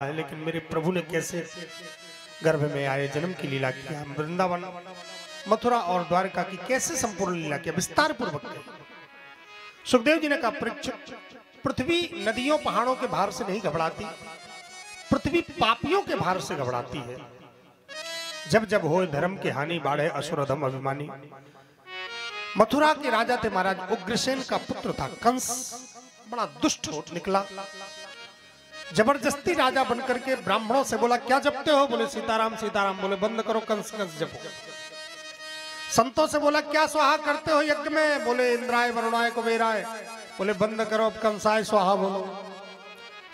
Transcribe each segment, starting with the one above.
है, लेकिन मेरे प्रभु ने कैसे गर्भ में आए, जन्म की लीला किया, वृंदावन मथुरा और द्वारका की कैसे संपूर्ण लीला किया, विस्तार पूर्वक किया। सुखदेव जी ने कहा, परीक्षित, पृथ्वी नदियों पहाड़ों के भार से नहीं घबराती, पृथ्वी पापियों के भार से घबराती है। जब जब होए धर्म की हानि, बाढ़े असुर अधम अभिमानी। मथुरा के राजा थे महाराज उग्रसेन का पुत्र था कंस, बड़ा दुष्ट निकला। जबरदस्ती राजा बनकर के ब्राह्मणों से बोला, क्या जपते हो? बोले सीताराम सीताराम। बोले बंद करो, कंस कंस जपो। संतों से बोला, क्या स्वाहा करते हो यज्ञ में? बोले इंद्राय वरुणाय कुबेराय। बोले बंद करो, अब कंसाय स्वाहा बोलो।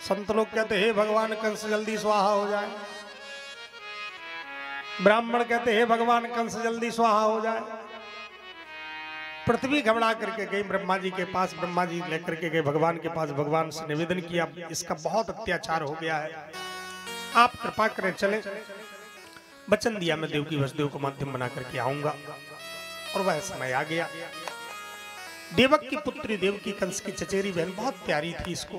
संत लोग कहते, हे भगवान कंस जल्दी स्वाहा हो जाए। ब्राह्मण कहते, हे भगवान कंस जल्दी स्वाहा हो जाए। पृथ्वी घबरा करके गई ब्रह्मा जी के पास, ब्रह्मा जी लेकर के गए भगवान के पास, भगवान से निवेदन किया, इसका बहुत अत्याचार हो गया है, आप कृपा करें चले। वचन दिया, मैं देवकी वसुदेव को माध्यम बना करके आऊंगा। और वह समय आ गया। देवक की पुत्री देवकी कंस की चचेरी बहन बहुत प्यारी थी इसको।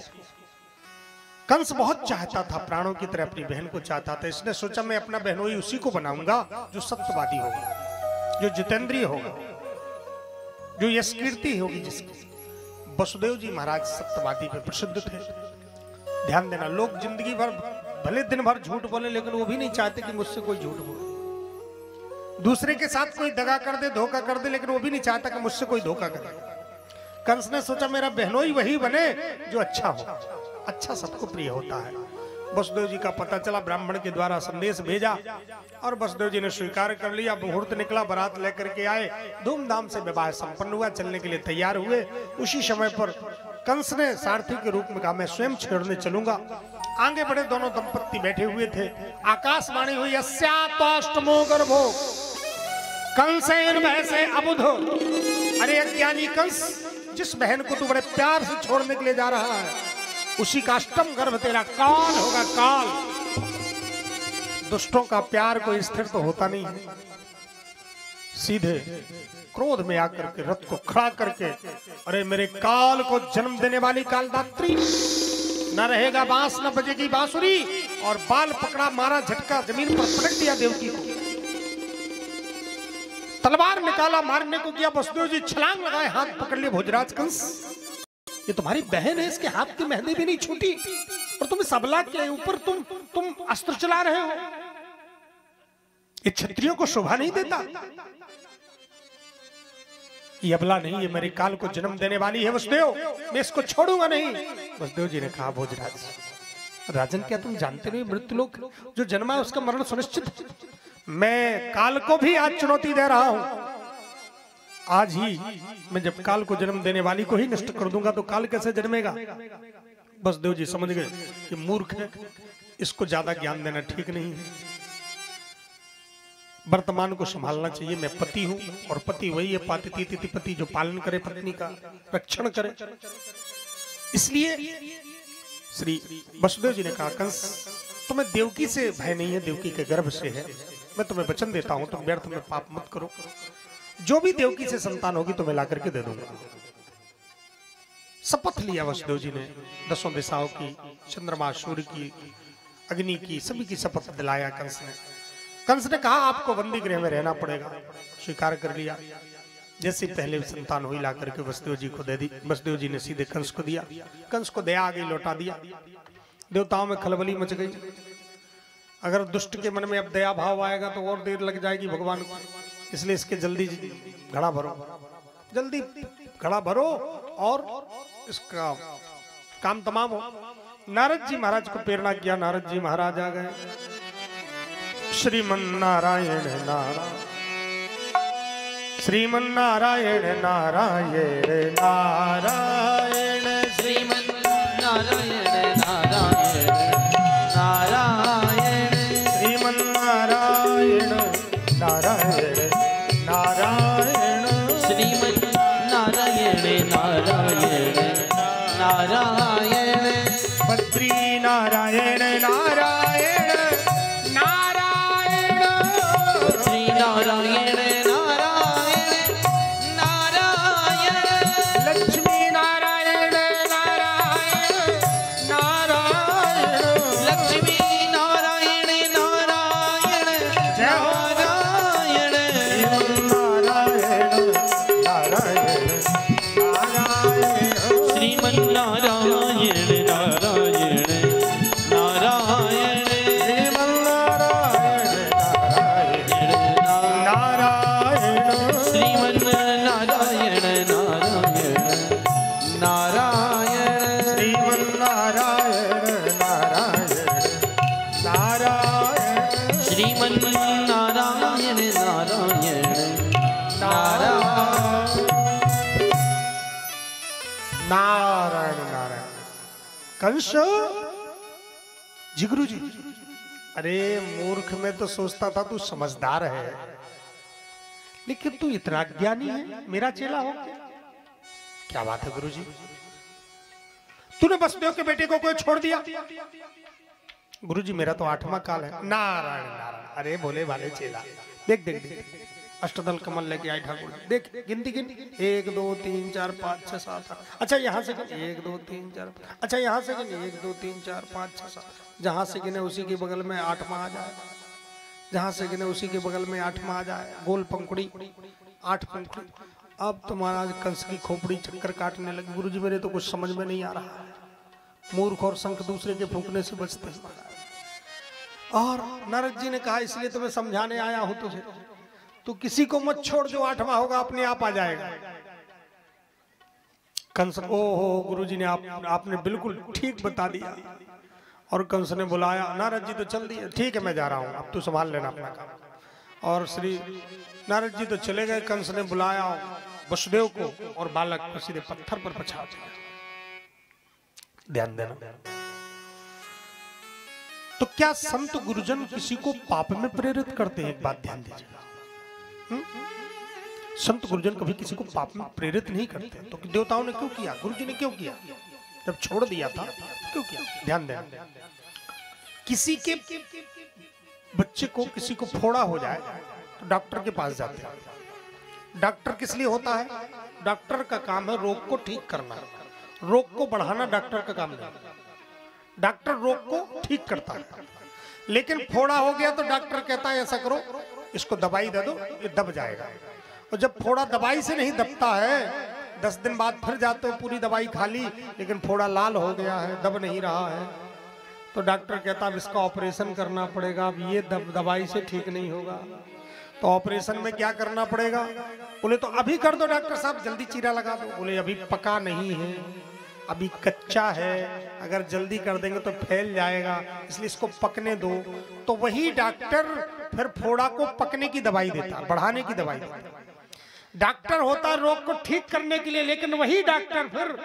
कंस बहुत चाहता था, प्राणों की तरह अपनी बहन को चाहता था। इसने सोचा, मैं अपना बहनोई उसी को बनाऊंगा जो सत्यवादी होगा, जो जितेंद्रिय होगा, जो यश कीर्ति होगी जिसकी। वसुदेव जी महाराज सत्यवादी पे प्रसिद्ध थे। ध्यान देना, लोग जिंदगी भर भले दिन भर झूठ बोले, लेकिन वो भी नहीं चाहते कि मुझसे कोई झूठ बोले। दूसरे के साथ कोई दगा कर दे, धोखा कर दे, लेकिन वो भी नहीं चाहता कि मुझसे कोई धोखा करे। कंस ने सोचा, मेरा बहनोई वही बने जो अच्छा हो, अच्छा सबको प्रिय होता है। वसुदेव जी का पता चला, ब्राह्मण के द्वारा संदेश भेजा और वसुदेव जी ने स्वीकार कर लिया। मुहूर्त निकला, बारात लेकर के आए, धूमधाम से विवाह संपन्न हुआ, चलने के लिए तैयार हुए। उसी समय पर कंस ने सारथी के रूप में कहा, मैं स्वयं छेड़ने चलूंगा। आगे बढ़े, दोनों दंपत्ति बैठे हुए थे। आकाशवाणी हुई, अस्यात्वाष्टमो गर्भो कंसेन भयसे अबुधो। अरे अज्ञानी कंस, जिस बहन को तू बड़े प्यार से छोड़ने के लिए जा रहा है, उसी का अष्टम गर्भ तेरा काल होगा, काल। दुष्टों का प्यार कोई स्थिर तो होता नहीं है। सीधे क्रोध में आकर के रथ को खड़ा करके, अरे मेरे काल को जन्म देने वाली कालदात्री, न रहेगा बांस न बजेगी बांसुरी। और बाल पकड़ा, मारा झटका, जमीन पर पटक दिया देवकी को। तलवार निकाला, मारने को किया। वसुदेव जी छलांग लगाए, हाथ पकड़ लिए। भोजराज कंस, ये तुम्हारी बहन है, इसके हाथ की मेहंदी भी नहीं छूटी और तुम सबला के ऊपर तुम अस्त्र चला रहे हो। ये क्षत्रियों को शोभा नहीं देता। ये अबला नहीं, ये मेरे काल को जन्म देने वाली है वसुदेव, मैं इसको छोड़ूंगा नहीं। वसुदेव जी ने कहा, भोजराज राजन, क्या तुम जानते नहीं मृत्यु लोक जो जन्मा है उसका मरण सुनिश्चित। मैं काल को भी आज चुनौती दे रहा हूं। आज ही मैं जब काल को जन्म देने वाली को ही नष्ट कर दूंगा तो काल कैसे जन्मेगा। वसुदेव जी समझ गए कि मूर्ख है, इसको ज्यादा ज्ञान देना ठीक नहीं है। वर्तमान को संभालना चाहिए। मैं पति हूं और पति वही है, पातिति तिथि पति, जो पालन करे, पत्नी का रक्षण करे। इसलिए श्री वसुदेव जी ने कहा, कंस तुम्हें देवकी से भय नहीं है, देवकी के गर्भ से है। मैं तुम्हें वचन देता हूं, तुम व्यर्थ में पाप मत करो। जो भी देवकी से संतान होगी तुम्हें ला करके दे दूंगा। शपथ लिया वसुदेव जी ने, 10 दिशाओं की, चंद्रमा, सूर्य की, अग्नि की, सभी की शपथ दिलाया कंस ने। कंस ने कहा, आपको बंदी गृह में रहना पड़ेगा। स्वीकार कर लिया। जैसे पहले संतान हुई, ला करके वसुदेव जी को दे दी। वसुदेव जी ने सीधे कंस को दिया। कंस को दया आ गई, लौटा दिया। देवताओं में खलबली मच गई। अगर दुष्ट के मन में अब दया भाव आएगा तो और देर लग जाएगी भगवान को, इसलिए इसके जल्दी घड़ा भरो, जल्दी घड़ा भरो और इसका काम तमाम हो। नारद जी महाराज को प्रेरणा किया। नारद जी महाराज आ गए। श्रीमन नारायण नारायण, श्रीमन नारायण नारायण नारायण, श्रीमन नारायण नारायण नारायण, श्रीमन नारायण नारायण नारायण, श्रीमन नारायण नारायण नारायण, बद्री नारायण नारायण नारायण, श्री नारायण नारायण नारायण, लक्ष्मी नारायण नारायण नारायण, लक्ष्मी श्रीमन्नारायण नारायण नारायण नारायण नारायण। कंस जिगरू जी, अरे मूर्ख, में तो सोचता था तू समझदार है, लेकिन तू इतना ज्ञानी है, मेरा चेला हो गया। क्या बात है गुरुजी, तूने वसुदेव के बेटे को कोई छोड़ दिया? गुरुजी मेरा तो 8वां काल है। नारायण नारायण। अरे बोले वाले चेला, देख देख देख, अष्टदल कमल लेके आए ठाकुर, देख गिनती गिन, 1 2 3 4 5 6 7 8। अच्छा यहाँ से गिन, 1 2 3 4। अच्छा यहाँ से गिन, 1 2 3 4 5 6 7। जहां से गिने उसी के बगल में 8वां आ जाए, जहां से गिने उसी के बगल में 8वां आ जाए। गोल पंखुड़ी, 8 पंखुड़ी। अब तो महाराज कंस की खोपड़ी चक्कर काटने लगी। गुरुजी मेरे तो कुछ समझ में नहीं आ रहा है, मूर्ख और शंख दूसरे के फूंकने से बचते हैं। और नारद जी ने कहा इसलिए तो मैं समझाने आया हूं तुझे, तू किसी को मत छोड़, जो 8वां होगा अपने आप आ जाएगा। कंस, ओहो गुरुजी ने आपने बिल्कुल ठीक बता दिया। और कंस ने बुलाया, नारद जी तो चल दिए, ठीक है मैं जा रहा हूं, अब तू संभाल लेना अपना काम। और श्री नारद जी तो चले गए। कंस ने बुलाया वसुदेव को और बालक को सीधे पत्थर पर पछाड़ दिया। ध्यान देना, तो क्या संत गुरुजन किसी को पाप में प्रेरित करते हैं? एक बात ध्यान दीजिएगा, संत गुरुजन कभी किसी को पाप में प्रेरित नहीं करते। तो देवताओं ने क्यों किया, गुरुजी ने क्यों किया? जब छोड़ दिया था क्यों किया? ध्यान देना, किसी के बच्चे को किसी को फोड़ा हो जाए तो डॉक्टर के पास जाते हैं। डॉक्टर किस लिए होता है? डॉक्टर का काम है रोग को ठीक करना, रोग को बढ़ाना डॉक्टर का काम नहीं। डॉक्टर रोग को ठीक करता है, लेकिन फोड़ा हो गया तो डॉक्टर कहता है ऐसा करो, इसको दवाई दे दो, ये दब जाएगा। और जब फोड़ा दवाई से नहीं दबता है, 10 दिन बाद फिर जाते हो, पूरी दवाई खा ली, लेकिन फोड़ा लाल हो गया है, दब नहीं रहा है, तो डॉक्टर कहता अब इसका ऑपरेशन करना पड़ेगा, अब ये दवाई से ठीक नहीं होगा। तो ऑपरेशन में क्या करना पड़ेगा? बोले तो अभी कर दो डॉक्टर साहब, जल्दी चीरा लगा दो। बोले अभी पका नहीं है, अभी कच्चा है, अगर जल्दी कर देंगे तो फैल जाएगा, इसलिए इसको पकने दो। तो वही डॉक्टर फिर फोड़ा को पकने की दवाई देता, बढ़ाने की दवाई देता। डॉक्टर होता है रोग को ठीक करने के लिए, लेकिन वही डॉक्टर फिर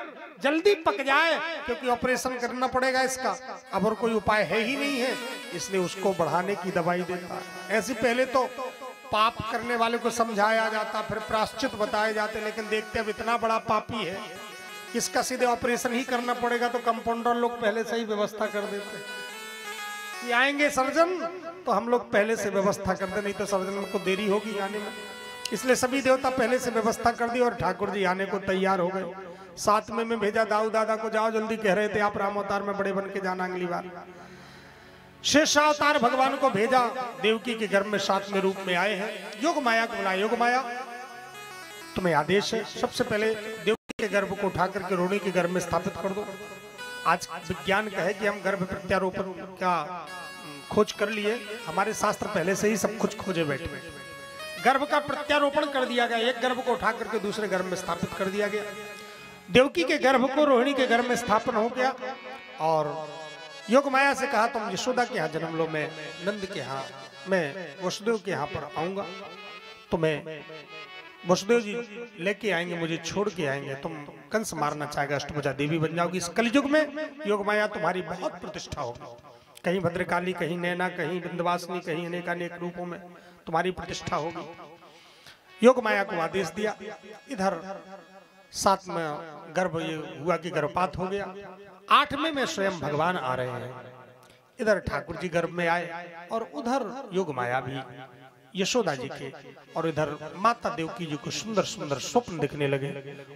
जल्दी पक जाए क्योंकि ऑपरेशन करना पड़ेगा इसका, अब और कोई उपाय है ही नहीं है, इसलिए उसको बढ़ाने की दवाई देता है। ऐसे पहले तो पाप करने वाले को समझाया जाता, फिर प्रायश्चित बताए जाते, लेकिन देखते अब इतना बड़ा पापी है, इसका सीधे ऑपरेशन ही करना पड़ेगा, तो कंपाउंडर लोग पहले से ही व्यवस्था कर देते कि आएंगे सर्जन, तो हम लोग पहले से व्यवस्था कर दे, नहीं तो सर्जन को देरी होगी आने में। इसलिए सभी देवता पहले से व्यवस्था कर दी और ठाकुर जी आने को तैयार हो गए। साथ में मैं भेजा दाऊ दादा को, जाओ जल्दी, कह रहे थे आप राम अवतार में बड़े बन के जाना अगली बार। शेषावतार भगवान को भेजा, देवकी के गर्भ में 7वें रूप में आए हैं। योग माया को बुलाया, योग माया तुम्हें आदेश है, सबसे पहले देवकी के गर्भ को उठा करके रोहिणी के गर्भ में स्थापित कर दो। आज विज्ञान कहे कि हम गर्भ प्रत्यारोपण का खोज कर लिए, हमारे शास्त्र पहले से ही सब कुछ खोजे बैठे। गर्भ का प्रत्यारोपण कर दिया गया, एक गर्भ को उठा करके दूसरे गर्भ में स्थापित कर दिया गया। देवकी के गर्भ को रोहिणी के गर्भ में स्थापन हो गया और योग माया से कहा तुम यशोदा के यहाँ जन्म लो, मैं नंद के यहाँ, मैं वसुदेव के यहाँ पर आऊंगा, तुम्हें वसुदेव जी लेके आएंगे, मुझे छोड़ के आएंगे, तुम कंस मारना चाहेगा, अष्टभुजा देवी बन जाओगी। इस कलयुग में योग माया तुम्हारी बहुत प्रतिष्ठा होगी, कहीं भद्रकाली, कहीं नैना, कहीं विंध्यवासिनी, कहीं अनेकानेक रूपों में तुम्हारी प्रतिष्ठा होगी। योग माया को आदेश दिया। इधर 7वां गर्भ ये हुआ कि गर्भपात हो गया। 8वें में स्वयं भगवान आ रहे हैं। इधर ठाकुर जी गर्भ में आए और उधर योग माया भी यशोदा जी के, और इधर माता देवकी जी को सुंदर सुंदर स्वप्न दिखने लगे।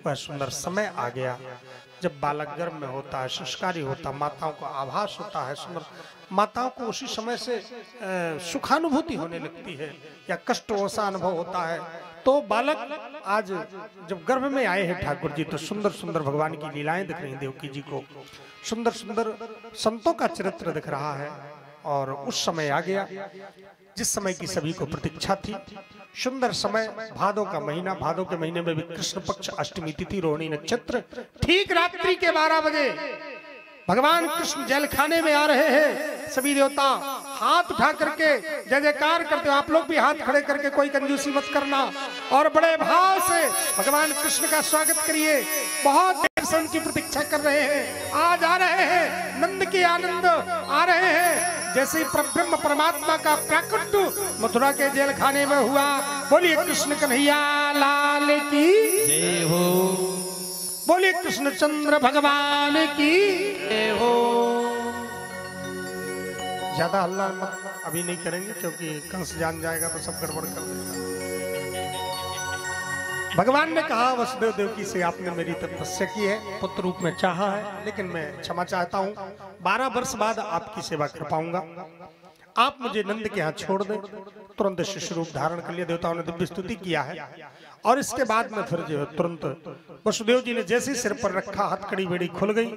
वह सुंदर समय आ गया जब बालक गर्भ में होता है, संस्कारी होता, माताओं को आभास होता है सुंदर, माताओं को उसी समय से सुखानुभूति होने लगती है या कष्ट वसा अनुभव होता है। तो बालक आज जब गर्भ में आए हैं ठाकुर जी, तो सुंदर सुंदर भगवान की लीलाएं दिख रही हैं देवकी जी को, सुंदर सुंदर संतों का चरित्र दिख रहा है। और उस समय आ गया जिस समय की सभी को प्रतीक्षा थी, सुंदर समय, भादों का महीना, भादों के महीने में भी कृष्ण पक्ष अष्टमी तिथि, रोहिणी नक्षत्र, ठीक रात्रि के 12 बजे भगवान कृष्ण जल खाने में आ रहे हैं। सभी देवता हाथ उठा करके जय जयकार करते हो। आप लोग भी हाथ खड़े करके कोई कंजूसी मत करना और बड़े भाव से भगवान कृष्ण का स्वागत करिए। बहुत देर से उनकी प्रतीक्षा कर रहे हैं, आज आ रहे हैं, नंद के आनंद आ रहे हैं। जैसे ब्रह्म परमात्मा का प्राकट्य मथुरा के जेल खाने में हुआ। बोलिए कृष्ण कन्हैया लाल की जय हो, बोलिए कृष्णचंद्र भगवान की जय हो। ज्यादा हल्ला अभी नहीं करेंगे क्योंकि कंस जान जाएगा तो सब गड़बड़ कर देगा। भगवान ने कहा वसुदेव देवकी से आपने मेरी तपस्या की है, पुत्र रूप में चाहा है, लेकिन मैं क्षमा चाहता हूँ। 12 वर्ष बाद आपकी सेवा कर पाऊंगा। आप मुझे नंद के यहाँ छोड़ दें। तुरंत शिशु रूप धारण कर लिया। देवताओं ने दिव्य स्तुति किया है और इसके बाद में फिर जो तुरंत वसुदेव जी ने जैसे सिर पर रखा, हथकड़ी बेड़ी खुल गई,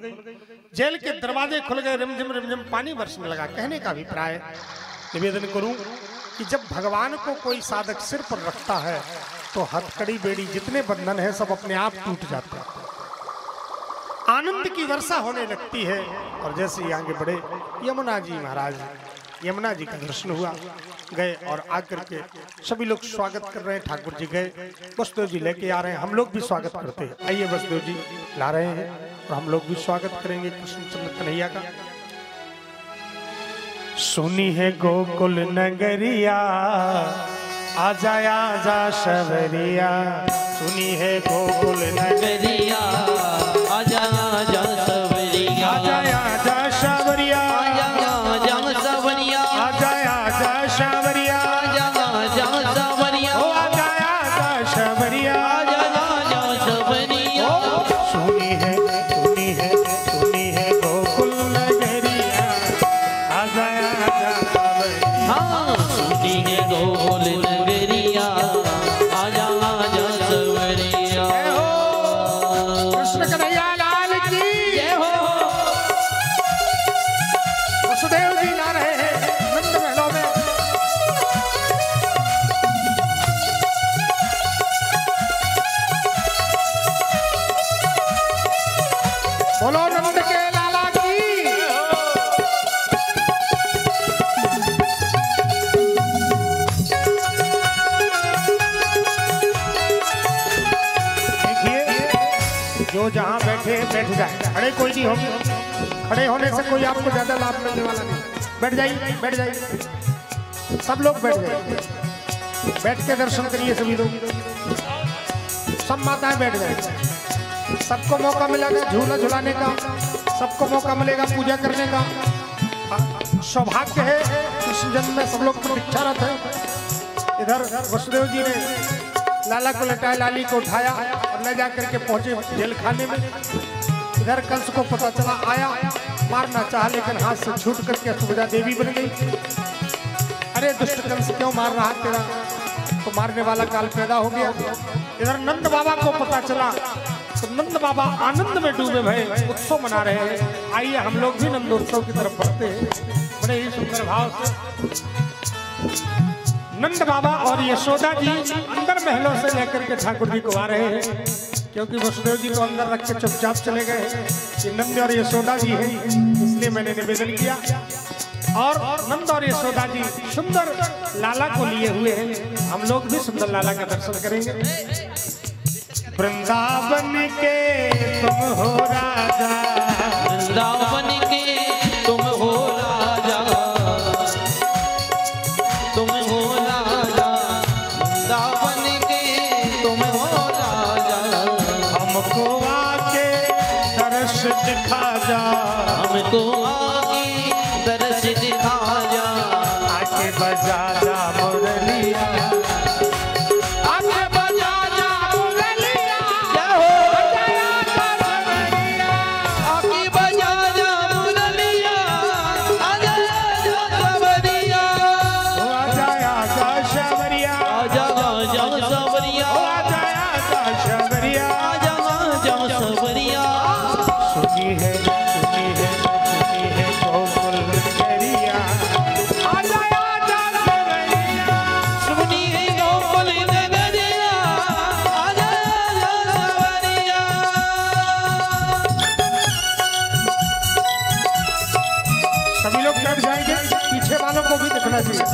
जेल के दरवाजे खुल गए, रिमझिम पानी बरसने लगा। कहने का अभिप्राय निवेदन करूं कि जब भगवान को कोई साधक सिर पर रखता है तो हथकड़ी बेड़ी जितने बंधन है सब अपने आप टूट जाते हैं, आनंद की वर्षा होने लगती है। और जैसे ही आगे बढ़े यमुना जी महाराज, यमुना जी का दर्शन हुआ, गए और आकर के सभी लोग स्वागत कर रहे हैं। ठाकुर जी गए, वसुदेव जी लेके आ रहे हैं, हम लोग भी स्वागत करते हैं। आइए वसुदेव जी ला रहे हैं और हम लोग भी स्वागत करेंगे कृष्णचंद्र कन्हैया का। सुनी है गोकुल नगरिया, आजा आजा शबरिया। सुनी है गोकुल नगरिया, आजा आजा सबरिया, आजा आजा शबरिया, आजा आजा सबरिया, आजा आजा शबरिया, आजा आजा सबरिया, ओ आजा आजा शबरिया, आजा आजा सबरिया। सुनी है गोकुल नगरिया, आजा आजा शबरिया। हाँ, सुनी है गोकुल नगरिया, आजा आजा सबरिया। जय हो कृष्ण कन्हैया लाल की जय हो। वसुदेव जी ला रहे हैं नंद महलों में। बोलो नंद के लाला की। देखिए जो जहां बैठे बैठ जाए, खड़े कोई नहीं होंगे। खड़े होने से कोई आपको ज्यादा लाभ मिलने वाला नहीं। बैठ जाइए, बैठ जाइए, सब लोग बैठ जाइए, बैठ के दर्शन करिए सभी लोग। सब माताएं बैठ जाए, सबको मौका मिलेगा झूला झुलाने का, सबको मौका मिलेगा पूजा करने का। सौभाग्य है कृष्ण जन्म में सब लोग प्रतीक्षारत है। इधर वसुदेव जी ने लाला को लटाया, लाली को उठाया और ले जा करके पहुंचे जेल खाने में। इधर कंस को पता चला, आया, मारना चाहा लेकिन हाथ से छूट करके सुभद्रा देवी बन गई। अरे दुष्ट कंस क्यों मार रहा तेरा, तो मारने वाला काल पैदा हो गया। इधर नंद बाबा को पता चला तो नंद बाबा आनंद में डूबे भये उत्सव मना रहे हैं। आइए हम लोग भी नंद उत्सव की तरफ बढ़ते हैं बड़े ही सुंदर भाव से। नंद बाबा और यशोदा जी अंदर महलों से लेकर के ठाकुर जी को आ रहे हैं, क्योंकि वसुदेव जी को अंदर रख के चुपचाप चले गए कि नंद और यशोदा जी हैं, इसलिए मैंने निवेदन किया। और नंद और यशोदा जी सुंदर लाला को लिए हुए हैं, हम लोग भी सुंदर लाला का दर्शन करेंगे। वृंदावन के तुम हो राजा, वृंदावन के तुम हो राजा, तुम हो राजा, वृंदावन के तुम हो राजा। हमको आके दर्श दिखा जा, हमको आके दर्श दिखा जा, आके बजा जा मुरलिया, आके बजा जा मुरलिया, जय हो, बजाया जा मुरलिया, आके बजा जा साइड पीछे वालों को भी दिखना चाहिए।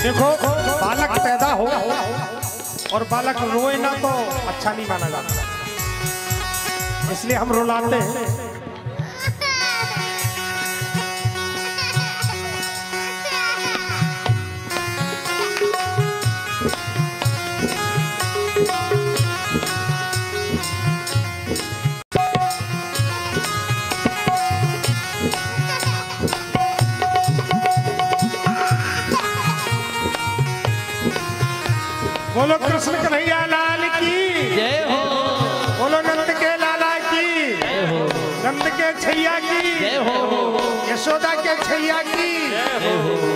देखो बालक पैदा हो और बालक रोए ना तो अच्छा नहीं माना जाता, इसलिए हम रुलाते हैं। बोलो कृष्ण कन्हैया लाल की जय हो, बोलो नंद के लाला की जय हो, नंद के छैया की जय हो, यशोदा के छैया की जय हो।